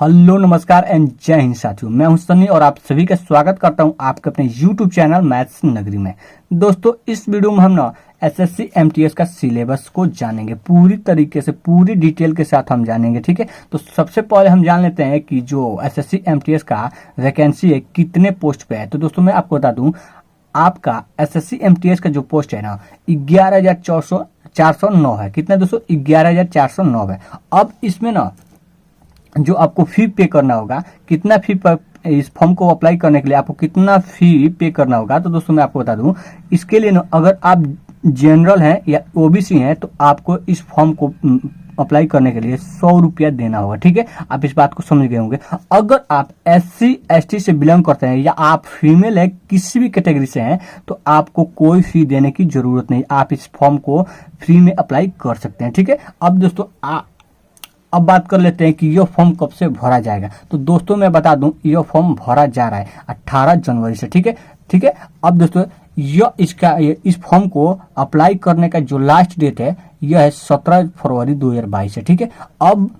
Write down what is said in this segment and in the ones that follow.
Hello नमस्कार and जय हिंद साथियों, मैं हूं सनी और आप सभी का स्वागत करता हूं आपके अपने यूट्यूब चैनल मैथ्स नगरी में। दोस्तों इस वीडियो में हम ना एसएससी एमटीएस का सिलेबस को जानेंगे, पूरी तरीके से पूरी डिटेल के साथ हम जानेंगे। ठीक है, तो सबसे पहले हम जान लेते हैं कि जो एसएससी एमटीएस का वैकेंसी है कितने पोस्ट पे है। तो दोस्तों मैं आपको बता दूं, आपका एसएससी एमटीएस का जो पोस्ट है ना 11,409 है। कितना दोस्तों? 11,409 है। अब इसमें ना जो आपको फी पे करना होगा, कितना फी इस फॉर्म को अप्लाई करने के लिए आपको कितना फी पे करना होगा। तो दोस्तों मैं आपको बता दूं, इसके लिए ना अगर आप जनरल हैं या ओबीसी हैं तो आपको इस फॉर्म को अप्लाई करने के लिए 100 रुपया देना होगा। ठीक है, आप इस बात को समझ गए होंगे। अगर आप एससी एसटी से बिलोंग करते हैं या आप फीमेल है, किसी भी कैटेगरी से हैं, तो आपको कोई फी देने की जरूरत नहीं, आप इस फॉर्म को फ्री में अप्लाई कर सकते हैं। ठीक है, अब दोस्तों अब बात कर लेते हैं कि यह फॉर्म कब से भरा जाएगा। तो दोस्तों मैं बता दूं, यह फॉर्म भरा जा रहा है 18 जनवरी से। ठीक है। अब दोस्तों इस फॉर्म को अप्लाई करने का जो लास्ट डेट है यह है 17 फरवरी 2022 है। ठीक है, अब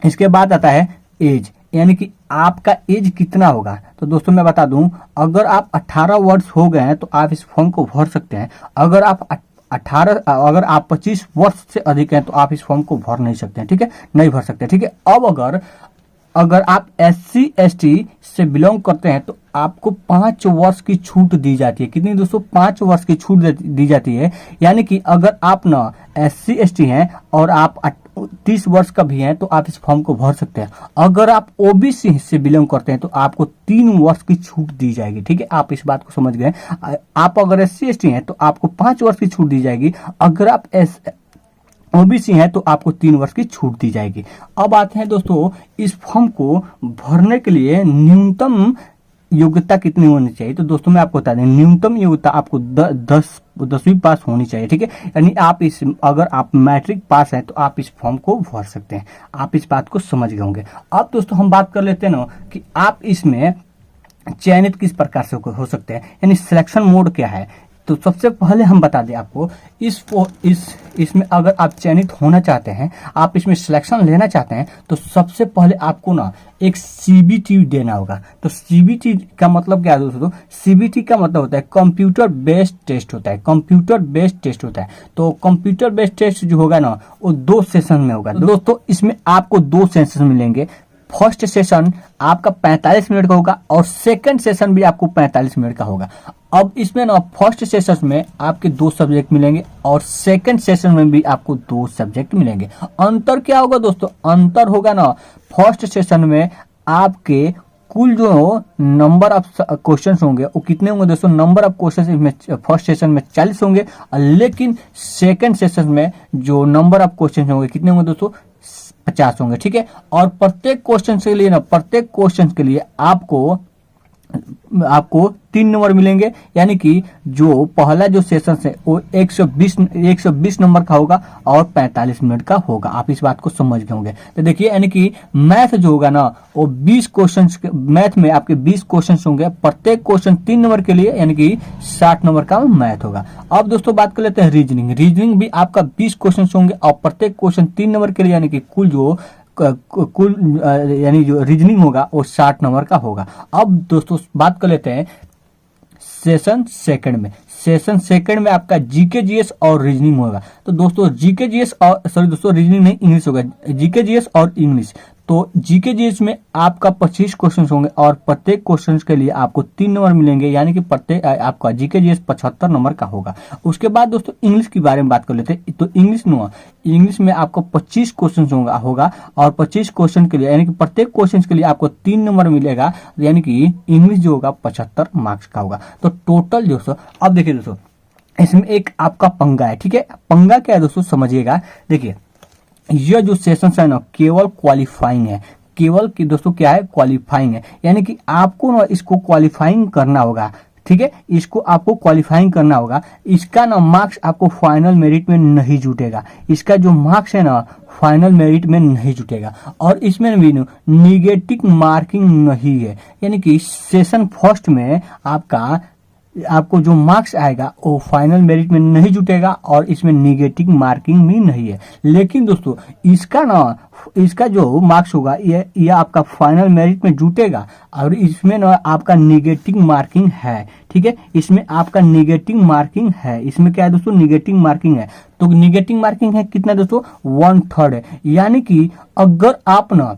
इसके बाद आता है एज, यानी कि आपका एज कितना होगा। तो दोस्तों मैं बता दूं, अगर आप 18 वर्ष हो गए हैं तो आप इस फॉर्म को भर सकते हैं। अगर आप 25 वर्ष से अधिक हैं तो आप इस फॉर्म को भर नहीं सकते हैं। ठीक है, नहीं भर सकते। ठीक है, अब अगर आप एससी एसटी से बिलोंग करते हैं तो आपको 5 वर्ष की छूट दी जाती है। कितनी दोस्तों? 5 वर्ष की छूट दी जाती है। यानी कि अगर आप ना एससी एसटी हैं और आप 30 वर्ष का भी हैं तो आप इस फॉर्म को भर सकते हैं। अगर आप ओबीसी से बिलोंग करते हैं तो आपको 3 वर्ष की छूट दी जाएगी। ठीक है, आप इस बात को समझ गए। आप अगर एससी एसटी हैं तो आपको 5 वर्ष की छूट दी जाएगी। अगर आप ओबीसी हैं तो आपको 3 वर्ष की छूट दी जाएगी। अब आते हैं दोस्तों, इस फॉर्म को भरने के लिए न्यूनतम योग्यता कितनी होनी चाहिए। तो दोस्तों मैं आपको बता दें, न्यूनतम योग्यता आपको 10वीं पास होनी चाहिए। ठीक है, यानी अगर आप मैट्रिक पास हैं तो आप इस फॉर्म को भर सकते हैं। आप इस बात को समझ गए होंगे। अब दोस्तों हम बात कर लेते हैं ना कि आप इसमें चयनित किस प्रकार से हो सकते हैं, यानी सिलेक्शन मोड क्या है। तो सबसे पहले हम बता दें आपको, इसमें अगर आप चयनित होना चाहते हैं, आप इसमें सिलेक्शन लेना चाहते हैं, तो सबसे पहले आपको ना एक सीबीटी देना होगा। तो सीबीटी का मतलब क्या है दोस्तों? सीबीटी का मतलब होता है कंप्यूटर बेस्ड टेस्ट होता है। कंप्यूटर बेस्ड टेस्ट होता है। तो कंप्यूटर बेस्ड टेस्ट जो होगा ना वो 2 सेशन में होगा। दोस्तों इसमें आपको 2 सेशन मिलेंगे। फर्स्ट सेशन आपका 45 मिनट का होगा और सेकंड सेशन भी आपको 45 मिनट का होगा। अब इसमें ना फर्स्ट सेशन में आपके 2 सब्जेक्ट मिलेंगे और सेकंड सेशन में भी आपको 2 सब्जेक्ट मिलेंगे। अंतर क्या होगा दोस्तों? अंतर होगा ना, फर्स्ट सेशन में आपके कुल जो नंबर ऑफ क्वेश्चंस होंगे वो कितने होंगे दोस्तों? नंबर ऑफ क्वेश्चंस में फर्स्ट सेशन में 40 होंगे, लेकिन सेकंड सेशन में जो नंबर ऑफ क्वेश्चंस होंगे कितने होंगे दोस्तों? 50 होंगे। ठीक है, और प्रत्येक क्वेश्चन के लिए आपको 3 नंबर मिलेंगे। यानी कि जो पहला जो सेशन है वो 120 नंबर का होगा और 45 मिनट का होगा। आप इस बात को समझ गए होंगे। तो देखिए, यानी कि मैथ जो होगा ना वो 20 क्वेश्चन, मैथ में आपके 20 क्वेश्चन होंगे। प्रत्येक क्वेश्चन 3 नंबर के लिए, यानी कि 60 नंबर का मैथ होगा। अब दोस्तों बात कर लेते हैं रीजनिंग भी आपका 20 क्वेश्चन होंगे और प्रत्येक क्वेश्चन 3 नंबर के लिए, यानी कि यानी जो रीजनिंग होगा वो 60 नंबर का होगा। अब दोस्तों बात कर लेते हैं सेशन सेकंड में आपका जीके जीएस और रीजनिंग होगा। तो दोस्तों रीजनिंग नहीं, इंग्लिश होगा। जीके जीएस और इंग्लिश। तो जीके जीएस में आपका 25 क्वेश्चन होंगे और प्रत्येक क्वेश्चन के लिए आपको 3 नंबर मिलेंगे, यानी कि प्रत्येक आपका जीके जीएस 75 नंबर का होगा। उसके बाद दोस्तों इंग्लिश के बारे में बात कर लेते हैं। तो इंग्लिश में आपको 25 क्वेश्चन होगा और 25 क्वेश्चन के लिए, यानी कि प्रत्येक क्वेश्चन के लिए आपको 3 नंबर मिलेगा, यानी कि इंग्लिश जो होगा 75 मार्क्स का होगा। तो टोटल दोस्तों, अब देखिए दोस्तों इसमें एक आपका पंगा है। ठीक है, पंगा क्या है दोस्तों समझिएगा। देखिए, यह जो सेशन है ना केवल क्वालिफाइंग है। केवल कि दोस्तों क्या है? क्वालिफाइंग है। यानी कि आपको ना इसको क्वालिफाइंग करना होगा। ठीक है, इसको आपको क्वालिफाइंग करना होगा। इसका ना मार्क्स आपको फाइनल मेरिट में नहीं जुटेगा। इसका जो मार्क्स है ना फाइनल मेरिट में नहीं जुटेगा। और इसमें भी निगेटिव मार्किंग नहीं है। यानी कि सेशन फर्स्ट में आपका आपको जो मार्क्स आएगा वो फाइनल मेरिट में नहीं जुटेगा और इसमें निगेटिव मार्किंग भी नहीं है। लेकिन दोस्तों इसका जो मार्क्स होगा ये आपका फाइनल मेरिट में जुटेगा और इसमें ना आपका निगेटिव मार्किंग है। ठीक है, इसमें आपका निगेटिव मार्किंग है। इसमें क्या है दोस्तों, निगेटिव मार्किंग है। तो निगेटिव मार्किंग है कितना दोस्तों, 1/3 है। यानी कि अगर आप ना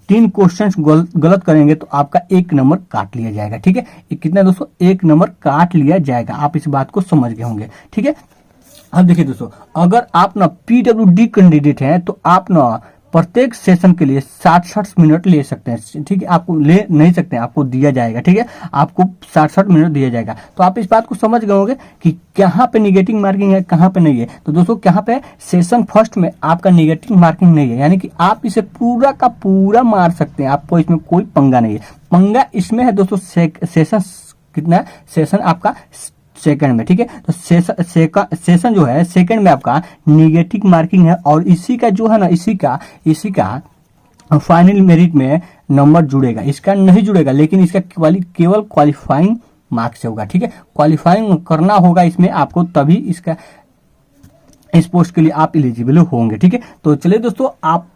3 क्वेश्चंस गलत करेंगे तो आपका 1 नंबर काट लिया जाएगा। ठीक है, कितना दोस्तों, 1 नंबर काट लिया जाएगा। आप इस बात को समझ गए होंगे। ठीक है, अब देखिए दोस्तों, अगर आप ना PWD कैंडिडेट हैं तो आप ना प्रत्येक सेशन के लिए 60 मिनट ले सकते हैं। ठीक है, आपको ले नहीं सकते हैं, आपको दिया जाएगा। ठीक है, आपको 60 मिनट दिया जाएगा। तो आप इस बात को समझ गए होंगे कि कहाँ पे निगेटिव मार्किंग है, कहाँ पे नहीं है। तो दोस्तों कहाँ पे, सेशन फर्स्ट में आपका निगेटिव मार्किंग नहीं है, यानी कि आप इसे पूरा का पूरा मार सकते हैं। आपको इसमें कोई पंगा नहीं है। पंगा इसमें है दोस्तों सेशन कितना है, सेशन आपका सेकंड में। ठीक है, तो सेशन जो है सेकंड में आपका निगेटिव मार्किंग है और इसी का जो है ना, इसी का फाइनल मेरिट में नंबर जुड़ेगा। इसका नहीं जुड़ेगा, लेकिन इसका केवल क्वालिफाइंग मार्क्स होगा। ठीक है, क्वालिफाइंग करना होगा इसमें आपको, तभी इसका इस पोस्ट के लिए आप एलिजिबल होंगे। ठीक है, तो चलिए दोस्तों, आप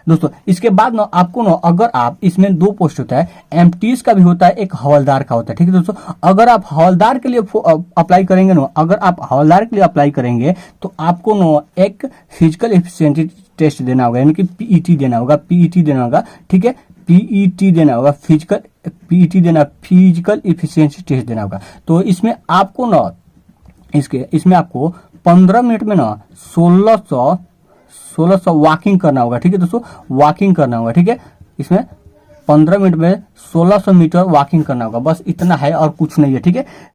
दोस्तों इसके बाद ना आपको ना, अगर आप इसमें 2 पोस्ट होता है, एमटीएस का भी होता है, एक हवलदार का होता है। ठीक है दोस्तों, अगर आप हवलदार के लिए अप्लाई करेंगे ना, अगर आप हवलदार के लिए अप्लाई करेंगे तो आपको ना एक फिजिकल एफिशिएंसी टेस्ट देना होगा, यानी कि पीईटी देना होगा। ठीक है, पीईटी देना होगा, फिजिकल एफिशिएंसी टेस्ट देना होगा। तो इसमें आपको ना इसमें आपको 15 मिनट में ना 1600 वॉकिंग करना होगा। ठीक है दोस्तों, वॉकिंग करना होगा। ठीक है, इसमें 15 मिनट में 1600 मीटर वॉकिंग करना होगा। बस इतना है और कुछ नहीं है। ठीक है।